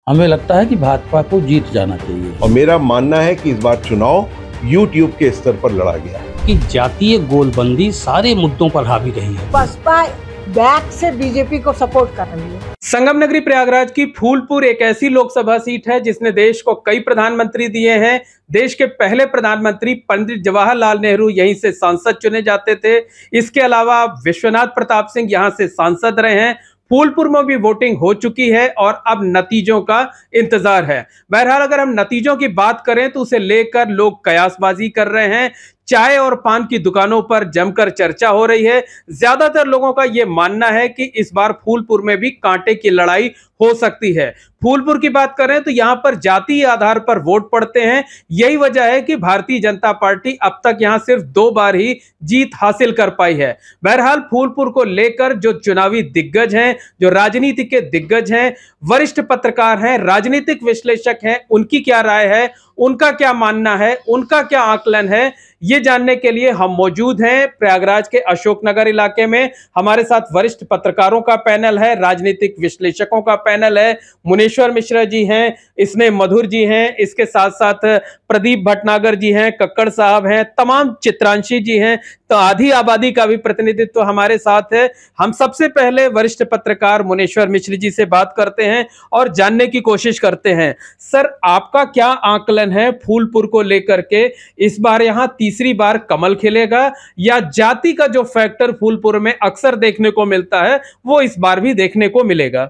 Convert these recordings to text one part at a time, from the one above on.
हमें लगता है कि भाजपा को जीत जाना चाहिए। और मेरा मानना है कि इस बार चुनाव यूट्यूब के स्तर पर लड़ा गया है कि जातीय गोलबंदी सारे मुद्दों पर हावी रही है। बसपा बैक से बीजेपी को सपोर्ट कर रही है। संगम नगरी प्रयागराज की फूलपुर एक ऐसी लोकसभा सीट है जिसने देश को कई प्रधानमंत्री दिए हैं। देश के पहले प्रधानमंत्री पंडित जवाहरलाल नेहरू यहीं से सांसद चुने जाते थे। इसके अलावा विश्वनाथ प्रताप सिंह यहां से सांसद रहे हैं। फूलपुर में भी वोटिंग हो चुकी है और अब नतीजों का इंतजार है। बहरहाल अगर हम नतीजों की बात करें तो उसे लेकर लोग कयासबाजी कर रहे हैं। चाय और पान की दुकानों पर जमकर चर्चा हो रही है। ज्यादातर लोगों का यह मानना है कि इस बार फूलपुर में भी कांटे की लड़ाई हो सकती है। फूलपुर की बात करें तो यहां पर जातीय आधार पर वोट पड़ते हैं। यही वजह है कि भारतीय जनता पार्टी अब तक यहां सिर्फ 2 बार ही जीत हासिल कर पाई है। बहरहाल फूलपुर को लेकर जो चुनावी दिग्गज हैं, जो राजनीति के दिग्गज हैं, वरिष्ठ पत्रकार हैं, राजनीतिक विश्लेषक हैं, उनकी क्या राय है, उनका क्या मानना है, उनका क्या आकलन है, ये जानने के लिए हम मौजूद हैं प्रयागराज के अशोकनगर इलाके में। हमारे साथ वरिष्ठ पत्रकारों का पैनल है, राजनीतिक विश्लेषकों का पैनल है। मुनीश्वर मिश्रा जी हैं, इसने मधुर जी हैं, इसके साथ साथ प्रदीप भटनागर जी हैं, कक्कड़ साहब हैं, तमाम चित्रांशी जी हैं। तो आधी आबादी का भी प्रतिनिधित्व हमारे साथ है। हम सबसे पहले वरिष्ठ पत्रकार मुनीश्वर मिश्र जी से बात करते हैं और जानने की कोशिश करते हैं। सर, आपका क्या आकलन है फूलपुर को लेकर के? इस बार यहां तीसरी बार कमल खिलेगा या जाति का जो फैक्टर फूलपुर में अक्सर देखने को मिलता है वो इस बार भी देखने को मिलेगा?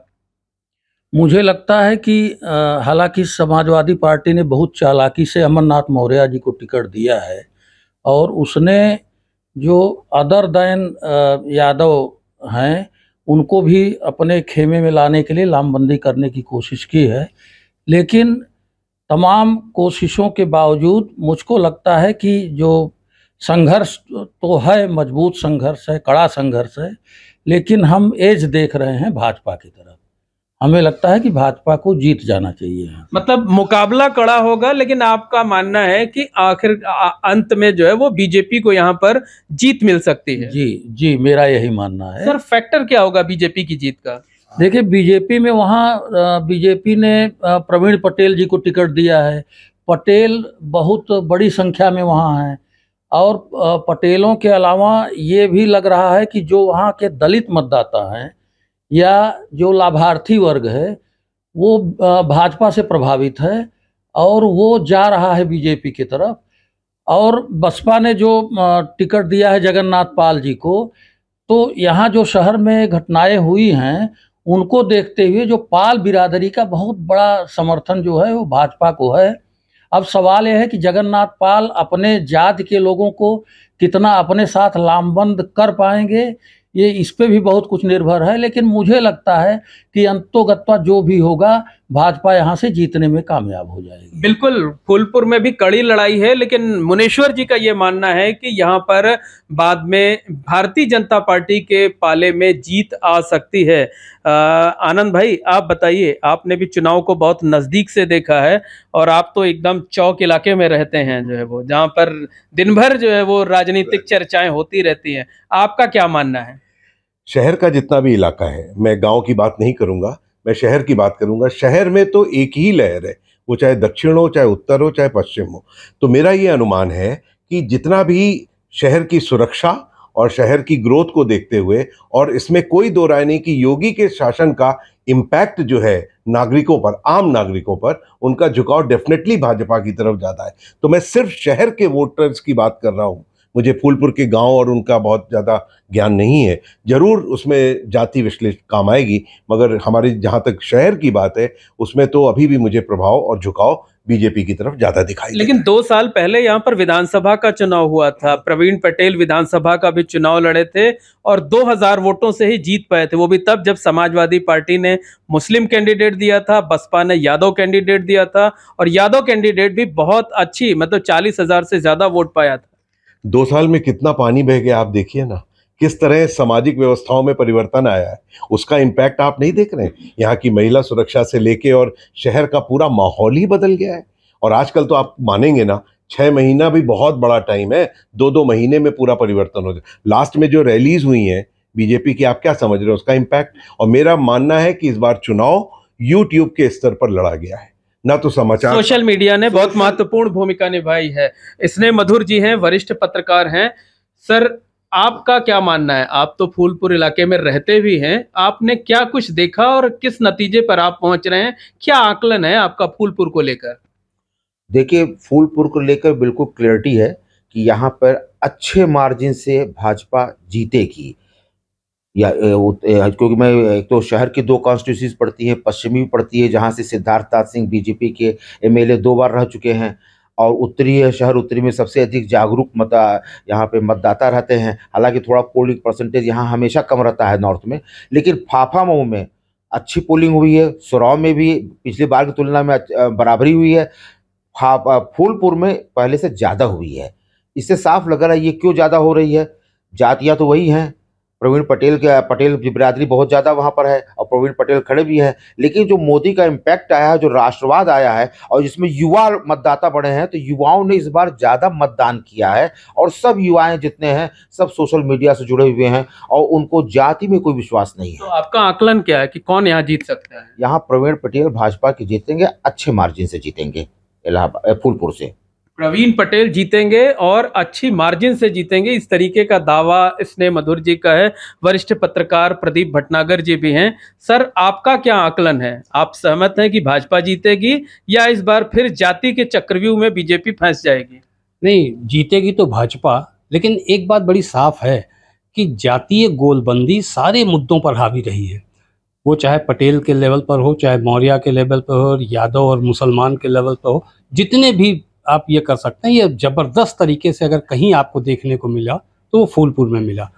मुझे लगता है कि हालांकि समाजवादी पार्टी ने बहुत चालाकी से अमरनाथ मौर्य जी को टिकट दिया है और उसने जो अदर दैन यादव हैं उनको भी अपने खेमे में लाने के लिए लामबंदी करने की कोशिश की है। लेकिन तमाम कोशिशों के बावजूद मुझको लगता है कि जो संघर्ष तो है, मजबूत संघर्ष है, कड़ा संघर्ष है, लेकिन हम एज देख रहे हैं भाजपा की तरफ। हमें लगता है कि भाजपा को जीत जाना चाहिए। मतलब मुकाबला कड़ा होगा, लेकिन आपका मानना है कि आखिर अंत में जो है वो बीजेपी को यहाँ पर जीत मिल सकती है? जी, मेरा यही मानना है। सर, फैक्टर क्या होगा बीजेपी की जीत का? देखिए, बीजेपी में वहाँ बीजेपी ने प्रवीण पटेल जी को टिकट दिया है। पटेल बहुत बड़ी संख्या में वहाँ हैं और पटेलों के अलावा ये भी लग रहा है कि जो वहाँ के दलित मतदाता हैं या जो लाभार्थी वर्ग है वो भाजपा से प्रभावित है और वो जा रहा है बीजेपी की तरफ। और बसपा ने जो टिकट दिया है जगन्नाथ पाल जी को, तो यहाँ जो शहर में घटनाएं हुई हैं उनको देखते हुए जो पाल बिरादरी का बहुत बड़ा समर्थन जो है वो भाजपा को है। अब सवाल यह है कि जगन्नाथ पाल अपने जाति के लोगों को कितना अपने साथ लामबंद कर पाएंगे, ये इस पे भी बहुत कुछ निर्भर है। लेकिन मुझे लगता है कि अंतोगत्वा जो भी होगा भाजपा यहाँ से जीतने में कामयाब हो जाएगी। बिल्कुल, फूलपुर में भी कड़ी लड़ाई है, लेकिन मुनीश्वर जी का ये मानना है कि यहाँ पर बाद में भारतीय जनता पार्टी के पाले में जीत आ सकती है। आनंद भाई, आप बताइए, आपने भी चुनाव को बहुत नजदीक से देखा है और आप तो एकदम चौक इलाके में रहते हैं, जो है वो जहाँ पर दिन भर जो है वो राजनीतिक चर्चाएं होती रहती हैं। आपका क्या मानना है? शहर का जितना भी इलाका है, मैं गांव की बात नहीं करूंगा, मैं शहर की बात करूंगा। शहर में तो एक ही लहर है, वो चाहे दक्षिण हो, चाहे उत्तर हो, चाहे पश्चिम हो। तो मेरा ये अनुमान है कि जितना भी शहर की सुरक्षा और शहर की ग्रोथ को देखते हुए, और इसमें कोई दो राय नहीं कि योगी के शासन का इम्पैक्ट जो है नागरिकों पर, आम नागरिकों पर, उनका झुकाव डेफिनेटली भाजपा की तरफ ज़्यादा है। तो मैं सिर्फ शहर के वोटर्स की बात कर रहा हूँ, मुझे फूलपुर के गांव और उनका बहुत ज़्यादा ज्ञान नहीं है। जरूर उसमें जाति विश्लेषण काम आएगी, मगर हमारी जहाँ तक शहर की बात है उसमें तो अभी भी मुझे प्रभाव और झुकाव बीजेपी की तरफ ज़्यादा दिखाई। लेकिन 2 साल पहले यहाँ पर विधानसभा का चुनाव हुआ था, प्रवीण पटेल विधानसभा का भी चुनाव लड़े थे और 2000 वोटों से ही जीत पाए थे। वो भी तब जब समाजवादी पार्टी ने मुस्लिम कैंडिडेट दिया था, बसपा ने यादव कैंडिडेट दिया था और यादव कैंडिडेट भी बहुत अच्छी, मतलब 40,000 से ज़्यादा वोट पाया था। 2 साल में कितना पानी बह गया, आप देखिए ना, किस तरह सामाजिक व्यवस्थाओं में परिवर्तन आया है। उसका इम्पैक्ट आप नहीं देख रहे हैं? यहाँ की महिला सुरक्षा से लेके और शहर का पूरा माहौल ही बदल गया है। और आजकल तो आप मानेंगे ना, 6 महीना भी बहुत बड़ा टाइम है, 2-2 महीने में पूरा परिवर्तन हो जाए। लास्ट में जो रैलीज हुई हैं बीजेपी की, आप क्या समझ रहे हो उसका इम्पैक्ट? और मेरा मानना है कि इस बार चुनाव यूट्यूब के स्तर पर लड़ा गया है, ना तो समाचार। सोशल मीडिया ने बहुत महत्वपूर्ण भूमिका निभाई है। स्नेह मधुर जी हैं, वरिष्ठ पत्रकार हैं। सर, आपका क्या मानना है? आप तो फूलपुर इलाके में रहते भी हैं, आपने क्या कुछ देखा और किस नतीजे पर आप पहुंच रहे हैं? क्या आकलन है आपका फूलपुर को लेकर? देखिए, फूलपुर को लेकर बिल्कुल क्लैरिटी है कि यहाँ पर अच्छे मार्जिन से भाजपा जीतेगी। क्योंकि मैं एक तो शहर की 2 कॉन्स्टिट्यूंसीज पड़ती है, पश्चिमी भी पड़ती है, जहाँ से सिद्धार्थनाथ सिंह बीजेपी के एमएलए 2 बार रह चुके हैं, और उत्तरी शहर उत्तरी में सबसे अधिक जागरूक यहाँ पे मतदाता रहते हैं। हालांकि थोड़ा पोलिंग परसेंटेज यहाँ हमेशा कम रहता है नॉर्थ में, लेकिन फाफामऊ में अच्छी पोलिंग हुई है। सुराव में भी पिछली बार की तुलना में बराबरी हुई है। फूलपुर में पहले से ज़्यादा हुई है। इससे साफ लग रहा है ये क्यों ज़्यादा हो रही है। जातियाँ तो वही हैं, प्रवीण पटेल बिरादरी बहुत ज़्यादा वहाँ पर है, और प्रवीण पटेल खड़े भी हैं। लेकिन जो मोदी का इम्पैक्ट आया है, जो राष्ट्रवाद आया है, और जिसमें युवा मतदाता बढ़े हैं, तो युवाओं ने इस बार ज़्यादा मतदान किया है। और सब युवाएं जितने हैं सब सोशल मीडिया से जुड़े हुए हैं, और उनको जाति में कोई विश्वास नहीं है। तो आपका आकलन क्या है कि कौन यहाँ जीत सकता है? यहाँ प्रवीण पटेल भाजपा के जीतेंगे, अच्छे मार्जिन से जीतेंगे। इलाहाबाद फूलपुर से प्रवीण पटेल जीतेंगे और अच्छी मार्जिन से जीतेंगे, इस तरीके का दावा स्नेह मधुर जी का है। वरिष्ठ पत्रकार प्रदीप भटनागर जी भी हैं। सर, आपका क्या आकलन है? आप सहमत हैं कि भाजपा जीतेगी, या इस बार फिर जाति के चक्रव्यूह में बीजेपी फंस जाएगी? नहीं, जीतेगी तो भाजपा, लेकिन एक बात बड़ी साफ है कि जातीय गोलबंदी सारे मुद्दों पर हावी रही है। वो चाहे पटेल के लेवल पर हो, चाहे मौर्य के लेवल पर हो, यादव और मुसलमान के लेवल पर हो, जितने भी आप ये कर सकते हैं, ये ज़बरदस्त तरीके से अगर कहीं आपको देखने को मिला तो वो फूलपुर में मिला।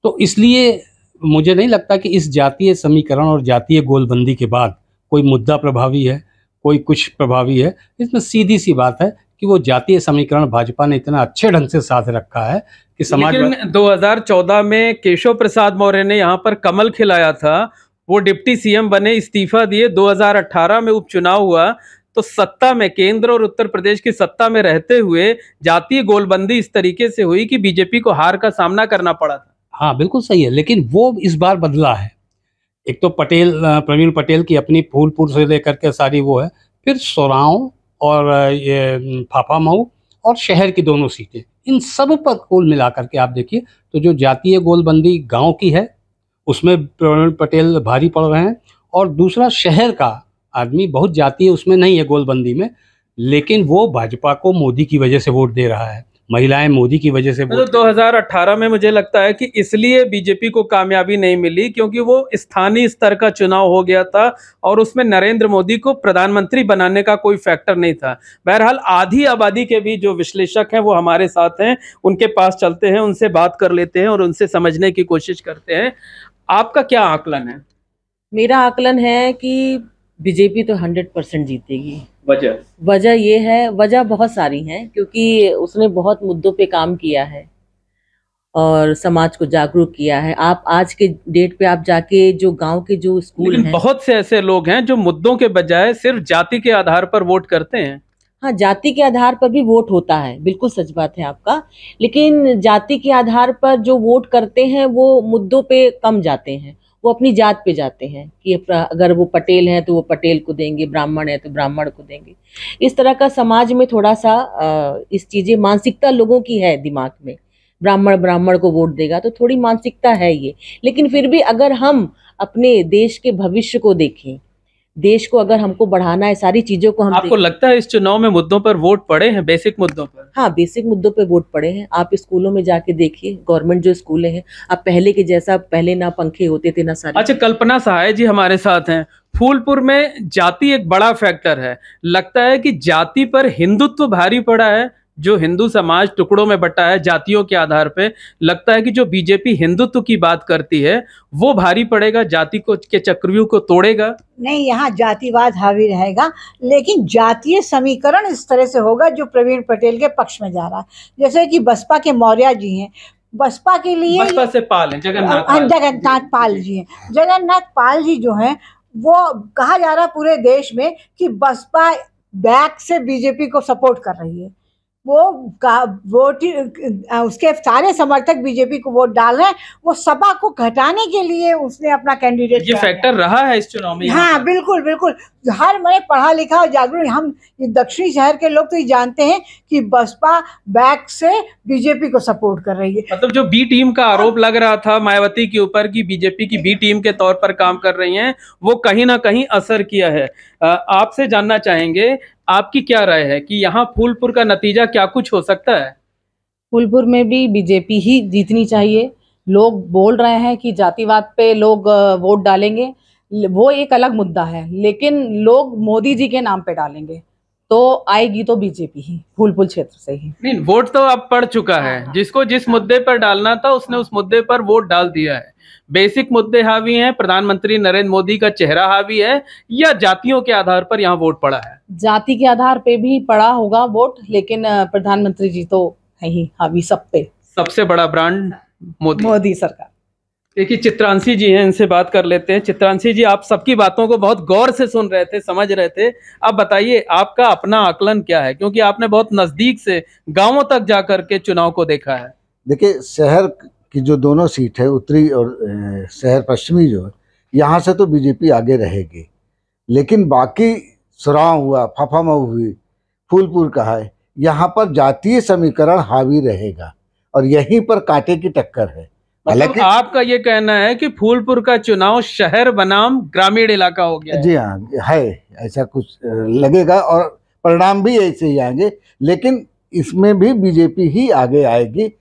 तो इसलिए मुझे नहीं लगता कि इस जातीय समीकरण और जातीय गोलबंदी के बाद कोई मुद्दा प्रभावी है, कोई कुछ प्रभावी है। इसमें सीधी सी बात है कि वो जातीय समीकरण भाजपा ने इतना अच्छे ढंग से साथ रखा है कि समाज। लेकिन 2014 में केशव प्रसाद मौर्य ने यहाँ पर कमल खिलाया था, वो डिप्टी सीएम बने, इस्तीफा दिए। 2018 में उपचुनाव हुआ, तो सत्ता में, केंद्र और उत्तर प्रदेश की सत्ता में रहते हुए जातीय गोलबंदी इस तरीके से हुई कि बीजेपी को हार का सामना करना पड़ा था। हाँ, बिल्कुल सही है, लेकिन वो इस बार बदला है। एक तो प्रवीण पटेल की अपनी फूलपुर से लेकर के सारी वो है, फिर सोराव और ये फाफामऊ और शहर की 2 सीटें, इन सब पर कुल मिलाकर के आप देखिए तो जो जातीय गोलबंदी गांव की है उसमें प्रवीण पटेल भारी पड़ रहे हैं, और दूसरा शहर का आदमी बहुत जातीय उसमें नहीं है गोलबंदी में, लेकिन वो भाजपा को मोदी की वजह से वोट दे रहा है। महिलाएं मोदी की वजह से तो 2018 में मुझे लगता है कि इसलिए बीजेपी को कामयाबी नहीं मिली, क्योंकि वो स्थानीय स्तर का चुनाव हो गया था और उसमें नरेंद्र मोदी को प्रधानमंत्री बनाने का कोई फैक्टर नहीं था। बहरहाल, आधी आबादी के भी जो विश्लेषक हैं वो हमारे साथ हैं, उनके पास चलते हैं, उनसे बात कर लेते हैं और उनसे समझने की कोशिश करते हैं। आपका क्या आकलन है? मेरा आकलन है कि बीजेपी तो 100% जीतेगी। वजह ये है, वजह बहुत सारी हैं, क्योंकि उसने बहुत मुद्दों पे काम किया है और समाज को जागरूक किया है। आप आज के डेट पे आप जाके जो गांव के जो स्कूल हैं, बहुत से ऐसे लोग हैं जो मुद्दों के बजाय सिर्फ जाति के आधार पर वोट करते हैं। हाँ, जाति के आधार पर भी वोट होता है, बिल्कुल सच बात है आपका, लेकिन जाति के आधार पर जो वोट करते हैं वो मुद्दों पे कम जाते हैं, वो अपनी जात पे जाते हैं कि अगर वो पटेल हैं तो वो पटेल को देंगे, ब्राह्मण है तो ब्राह्मण को देंगे। इस तरह का समाज में थोड़ा सा इस चीज़ें, मानसिकता लोगों की है दिमाग में, ब्राह्मण को वोट देगा, तो थोड़ी मानसिकता है ये। लेकिन फिर भी अगर हम अपने देश के भविष्य को देखें, देश को अगर हमको बढ़ाना है, सारी चीजों को हम आपको लगता है इस चुनाव में मुद्दों पर वोट पड़े हैं, बेसिक मुद्दों पर? हाँ, बेसिक मुद्दों पे वोट पड़े हैं। आप स्कूलों में जाके देखिए, गवर्नमेंट जो स्कूल हैं, अब पहले के जैसा, पहले ना पंखे होते थे ना सारे। अच्छा, कल्पना सहाय जी हमारे साथ हैं। फूलपुर में जाति एक बड़ा फैक्टर है, लगता है कि जाति पर हिंदुत्व भारी पड़ा है। जो हिंदू समाज टुकड़ों में बटा है जातियों के आधार पे, लगता है कि जो बीजेपी हिंदुत्व की बात करती है वो भारी पड़ेगा, जाति को के चक्रव्यूह को तोड़ेगा। नहीं, यहाँ जातिवाद हावी रहेगा, लेकिन जातीय समीकरण इस तरह से होगा जो प्रवीण पटेल के पक्ष में जा रहा है। जैसे कि बसपा के मौर्य जी हैं, बसपा के लिए, बसपा से पाल हैं, जगन्नाथ पाल जी हैं। जगन्नाथ पाल जी जो हैं, वो कहा जा रहा है पूरे देश में कि बसपा बैक से बीजेपी को सपोर्ट कर रही है। वोट उसके सारे समर्थक बीजेपी को वोट डाल रहे हैं। वो सपा को घटाने के लिए उसने अपना कैंडिडेट ये फैक्टर रहा है इस चुनाव में। हाँ बिल्कुल बिल्कुल। हर मैं पढ़ा लिखा और जागरूक, हम दक्षिणी शहर के लोग तो ये जानते हैं कि बसपा बैक से बीजेपी को सपोर्ट कर रही है। मतलब जो बी टीम का आरोप लग रहा था मायावती के ऊपर कि बीजेपी की बी टीम के तौर पर काम कर रही हैं, वो कहीं ना कहीं असर किया है। आपसे जानना चाहेंगे आपकी क्या राय है कि यहाँ फूलपुर का नतीजा क्या कुछ हो सकता है? फूलपुर में भी बीजेपी ही जीतनी चाहिए। लोग बोल रहे हैं कि जातिवाद पे लोग वोट डालेंगे, वो एक अलग मुद्दा है, लेकिन लोग मोदी जी के नाम पे डालेंगे तो आएगी तो बीजेपी ही, फूलपुर क्षेत्र से ही। नहीं, वोट तो अब पड़ चुका है। जिसको जिस मुद्दे पर डालना था उसने उस मुद्दे पर वोट डाल दिया है। बेसिक मुद्दे हावी हैं, प्रधानमंत्री नरेंद्र मोदी का चेहरा हावी है, या जातियों के आधार पर यहाँ वोट पड़ा है? जाति के आधार पे भी पड़ा होगा वोट, लेकिन प्रधानमंत्री जी तो है ही हावी सब पे। सबसे बड़ा ब्रांड मोदी सरकार। देखिए चित्रांशी जी हैं, इनसे बात कर लेते हैं। चित्रांशी जी, आप सबकी बातों को बहुत गौर से सुन रहे थे, समझ रहे थे। आप बताइए आपका अपना आकलन क्या है, क्योंकि आपने बहुत नजदीक से गांवों तक जाकर के चुनाव को देखा है। देखिए, शहर की जो दोनों सीट है, उत्तरी और शहर पश्चिमी, जो है यहाँ से तो बीजेपी आगे रहेगी, लेकिन बाकी सुराव हुआ, फफामऊ हुई, फूलपुर का है, यहाँ पर जातीय समीकरण हावी रहेगा और यहीं पर कांटे की टक्कर है। मतलब आपका ये कहना है कि फूलपुर का चुनाव शहर बनाम ग्रामीण इलाका हो गया है? जी हाँ, है, ऐसा कुछ लगेगा और परिणाम भी ऐसे ही आएंगे, लेकिन इसमें भी बीजेपी ही आगे आएगी।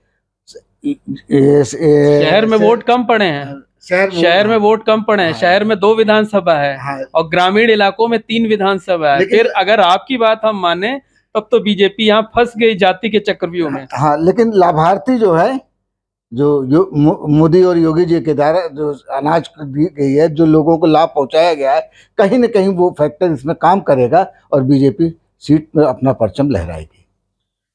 शहर में वोट कम पड़े हैं, शहर में वोट कम पड़े हैं। शहर में 2 विधानसभा है और ग्रामीण इलाकों में 3 विधानसभा है। फिर अगर आपकी बात हम माने तब तो बीजेपी यहाँ फंस गई जाति के चक्रव्यूह में। हाँ, लेकिन लाभार्थी जो है, जो मोदी और योगी जी के द्वारा जो अनाज दी गई है, जो लोगों को लाभ पहुंचाया गया है, कहीं न कहीं वो फैक्टर इसमें काम करेगा और बीजेपी सीट में अपना परचम लहराएगी।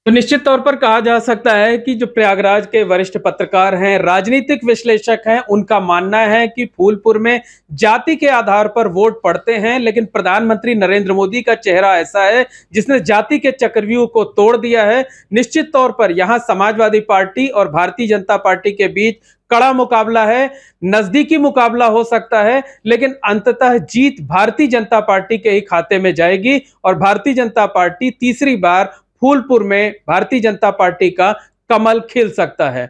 तो निश्चित तौर पर कहा जा सकता है कि जो प्रयागराज के वरिष्ठ पत्रकार हैं, राजनीतिक विश्लेषक हैं, उनका मानना है कि फूलपुर में जाति के आधार पर वोट पड़ते हैं, लेकिन प्रधानमंत्री नरेंद्र मोदी का चेहरा ऐसा है जिसने जाति के चक्रव्यूह को तोड़ दिया है। निश्चित तौर पर यहाँ समाजवादी पार्टी और भारतीय जनता पार्टी के बीच कड़ा मुकाबला है, नजदीकी मुकाबला हो सकता है, लेकिन अंततः जीत भारतीय जनता पार्टी के ही खाते में जाएगी और भारतीय जनता पार्टी तीसरी बार फूलपुर में भारतीय जनता पार्टी का कमल खिल सकता है।